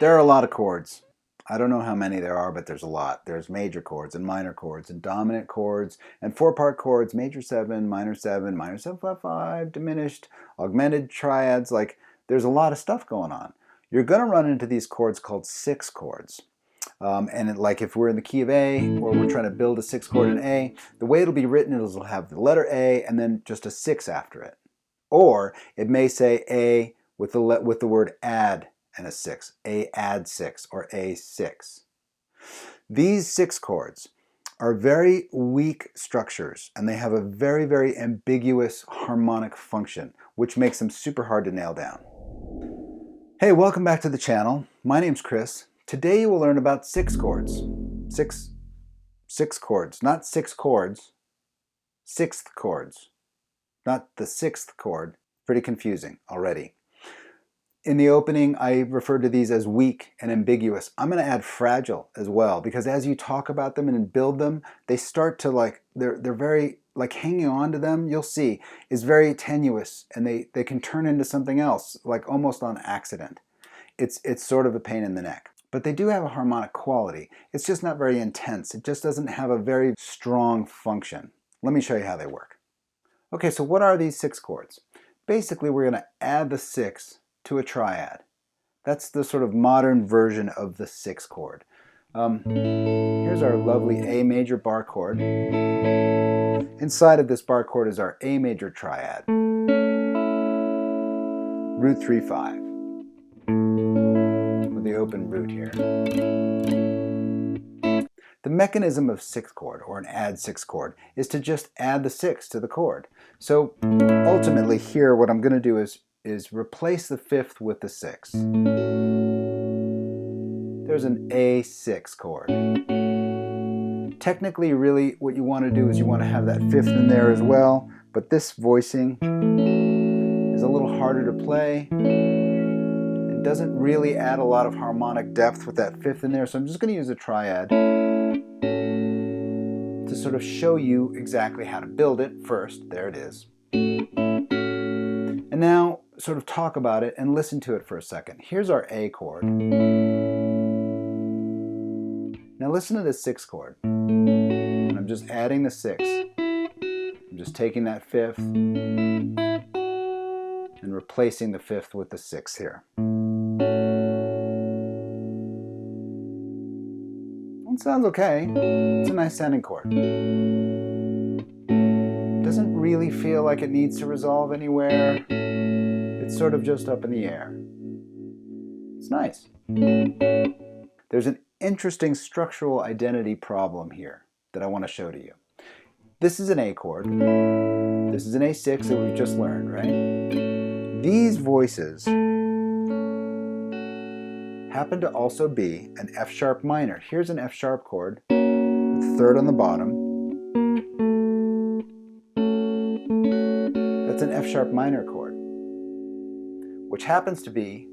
There are a lot of chords. I don't know how many there are, but there's a lot. There's major chords and minor chords and dominant chords and four-part chords, major 7, minor 7, minor 7, 5, 5, diminished, augmented triads. Like, there's a lot of stuff going on. You're going to run into these chords called 6 chords. Like if we're in the key of A, or we're trying to build a 6 chord in A, the way it'll be written is it'll have the letter A and then just a 6 after it. Or it may say A with the word add and a 6, A add 6 or A6. These 6 chords are very weak structures, and they have a very, very ambiguous harmonic function, which makes them super hard to nail down. Hey, welcome back to the channel. My name's Chris. Today you will learn about 6 chords. Six chords, not 6 chords, 6th chords, not the 6th chord. Pretty confusing already. In the opening, I referred to these as weak and ambiguous. I'm going to add fragile as well, because as you talk about them and build them, they start to they're very, hanging on to them, you'll see, is very tenuous, and they can turn into something else, like almost on accident. It's sort of a pain in the neck. But they do have a harmonic quality. It's just not very intense. It just doesn't have a very strong function. Let me show you how they work. Okay, so what are these 6 chords? Basically, we're going to add the 6 to a triad. That's the sort of modern version of the 6 chord. Here's our lovely A major bar chord. Inside of this bar chord is our A major triad. Root 3/5. With the open root here. The mechanism of 6th chord, or an add 6 chord, is to just add the 6 to the chord. So ultimately here what I'm going to do is replace the 5th with the 6. There's an A6 chord. Technically, really what you want to do is you want to have that 5th in there as well, but this voicing is a little harder to play. It doesn't really add a lot of harmonic depth with that 5th in there, so I'm just going to use a triad to sort of show you exactly how to build it first. There it is. And now sort of talk about it and listen to it for a second. Here's our A chord. Now listen to this 6th chord. And I'm just adding the 6. I'm just taking that 5th and replacing the 5th with the 6th here. It sounds okay. It's a nice sounding chord. Doesn't really feel like it needs to resolve anywhere. It's sort of just up in the air. It's nice. There's an interesting structural identity problem here that I want to show to you. This is an A chord. This is an A6 that we've just learned, right? These voices happen to also be an F sharp minor. Here's an F sharp chord, with 3rd on the bottom. That's an F sharp minor chord, which happens to be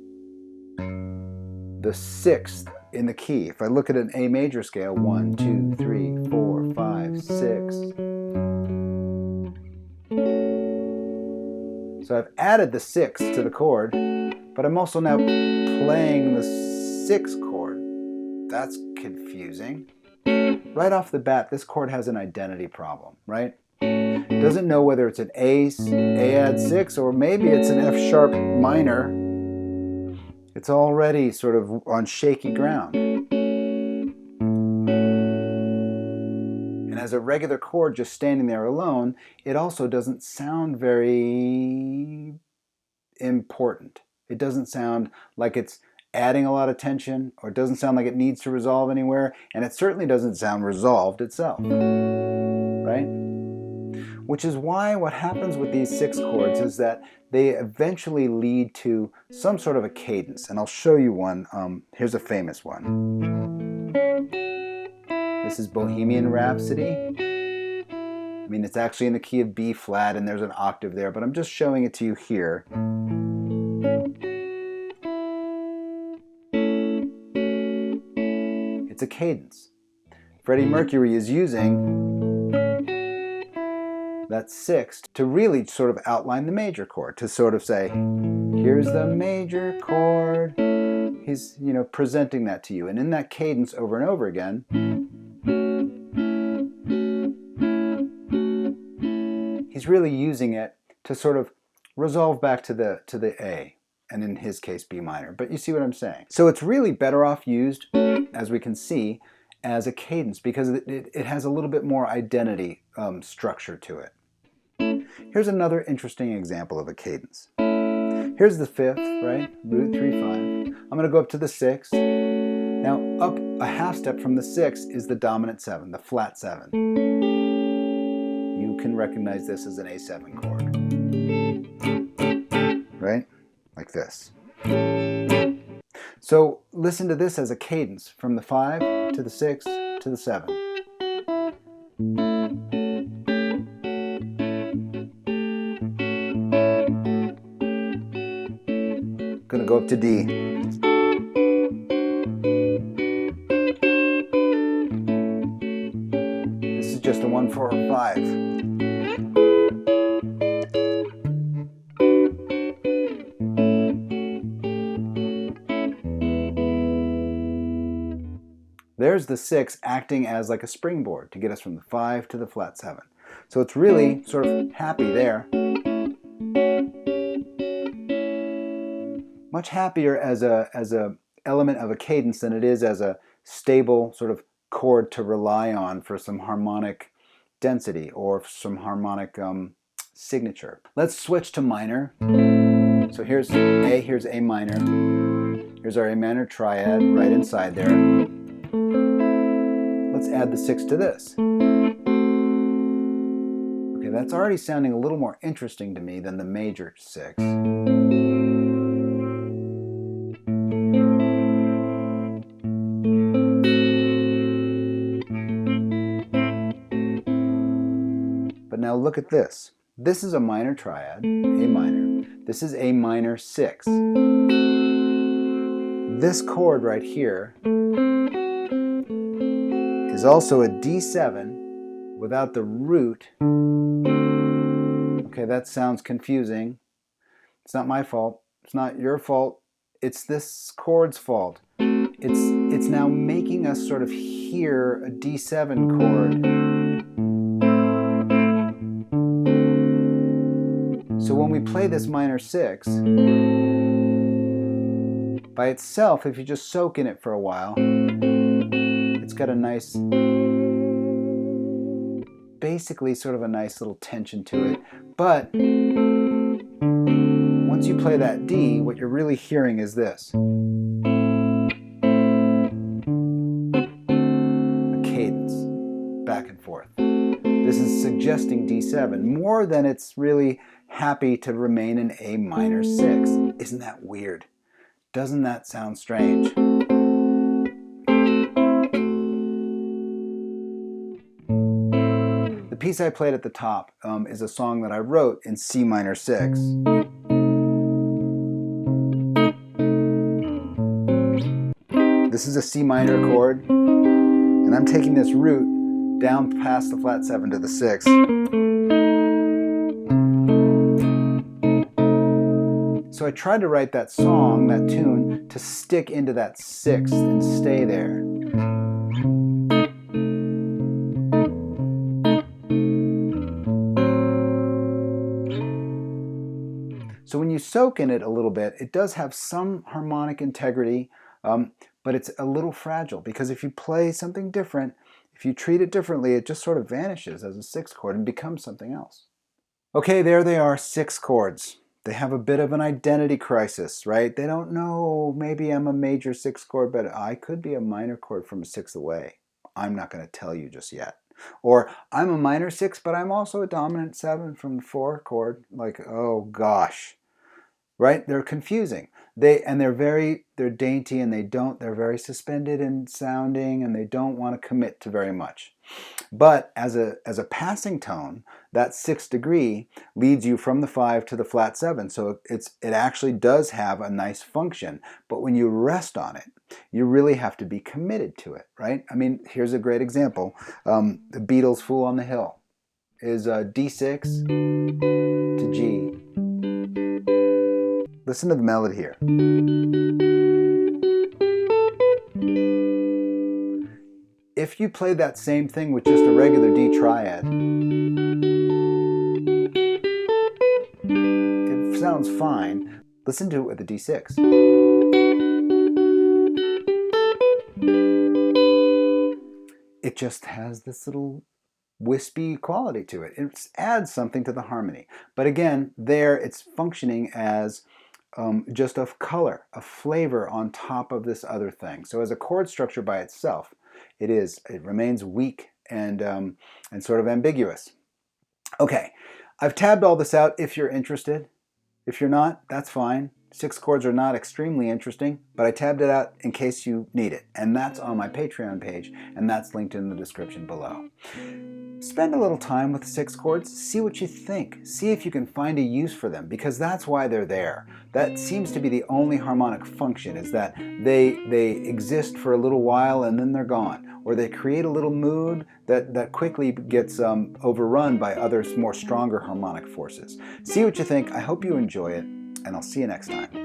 the 6th in the key. If I look at an A major scale, 1, 2, 3, 4, 5, 6. So I've added the 6 to the chord, but I'm also now playing the 6th chord. That's confusing. Right off the bat, this chord has an identity problem, right? It doesn't know whether it's an A add 6 or maybe it's an F sharp minor. It's already sort of on shaky ground. And as a regular chord just standing there alone, it also doesn't sound very important. It doesn't sound like it's adding a lot of tension, or it doesn't sound like it needs to resolve anywhere, and it certainly doesn't sound resolved itself, right? Which is why what happens with these 6 chords is that they eventually lead to some sort of a cadence, and I'll show you one. Here's a famous one. This is Bohemian Rhapsody. I mean, it's actually in the key of B flat, and there's an octave there, but I'm just showing it to you here. It's a cadence. Freddie Mercury is using that 6th to really sort of outline the major chord, to sort of say, here's the major chord, he's, you know, presenting that to you. And in that cadence over and over again, he's really using it to sort of resolve back to the A, and in his case B minor. But you see what I'm saying? So it's really better off used, as we can see, as a cadence, because it has a little bit more identity structure to it. Here's another interesting example of a cadence. Here's the fifth, right? Root 3, 5. I'm going to go up to the 6. Now up a half step from the 6 is the dominant 7, the flat 7. You can recognize this as an A7 chord. Right? Like this. So listen to this as a cadence from the 5 to the 6 to the 7. Going to go up to D. This is just a 1, 4, 5. There's the 6 acting as like a springboard to get us from the 5 to the flat 7. So it's really sort of happy there. Much happier as a element of a cadence than it is as a stable sort of chord to rely on for some harmonic density or some harmonic signature. Let's switch to minor. So here's A, here's A minor. Here's our A minor triad right inside there. Let's add the 6 to this. Okay, that's already sounding a little more interesting to me than the major 6. But now look at this. This is a minor triad, A minor. This is A minor 6. This chord right here is also a D7 without the root. Okay, that sounds confusing. It's not my fault. It's not your fault. It's this chord's fault. It's now making us sort of hear a D7 chord. So when we play this minor 6, by itself, if you just soak in it for a while, it's got a nice, basically sort of a nice little tension to it. But once you play that D, what you're really hearing is this. A cadence, back and forth. This is suggesting D7 more than it's really happy to remain in A minor 6. Isn't that weird? Doesn't that sound strange? The piece I played at the top is a song that I wrote in C minor 6. This is a C minor chord, and I'm taking this root down past the flat 7 to the 6. So I tried to write that song, that tune, to stick into that 6th and stay there. So when you soak in it a little bit, it does have some harmonic integrity, but it's a little fragile, because if you play something different, if you treat it differently, it just sort of vanishes as a 6th chord and becomes something else. Okay, there they are, 6 chords. They have a bit of an identity crisis, right? They don't know, maybe I'm a major 6th chord, but I could be a minor chord from a 6th away. I'm not going to tell you just yet. Or I'm a minor 6, but I'm also a dominant 7 from the 4 chord. Like, oh gosh, right? They're confusing. They're dainty, and they're very suspended in sounding, and they don't want to commit to very much. But as a passing tone, that 6th degree leads you from the 5 to the flat 7. So it actually does have a nice function. But when you rest on it, you really have to be committed to it, right? I mean, here's a great example. The Beatles' Fool on the Hill is D6 to G. Listen to the melody here. if you played that same thing with just a regular D triad, it sounds fine. Listen to it with a D6. It just has this little wispy quality to it. It adds something to the harmony. But again, there it's functioning as just a color, a flavor on top of this other thing. So as a chord structure by itself, it remains weak and sort of ambiguous. Okay, I've tabbed all this out if you're interested. If you're not, that's fine. 6 chords are not extremely interesting, but I tabbed it out in case you need it. And that's on my Patreon page, and that's linked in the description below. Spend a little time with the 6 chords, see what you think. See if you can find a use for them, because that's why they're there. That seems to be the only harmonic function, is that they exist for a little while and then they're gone. Or they create a little mood that quickly gets overrun by other more stronger harmonic forces. See what you think. I hope you enjoy it, and I'll see you next time.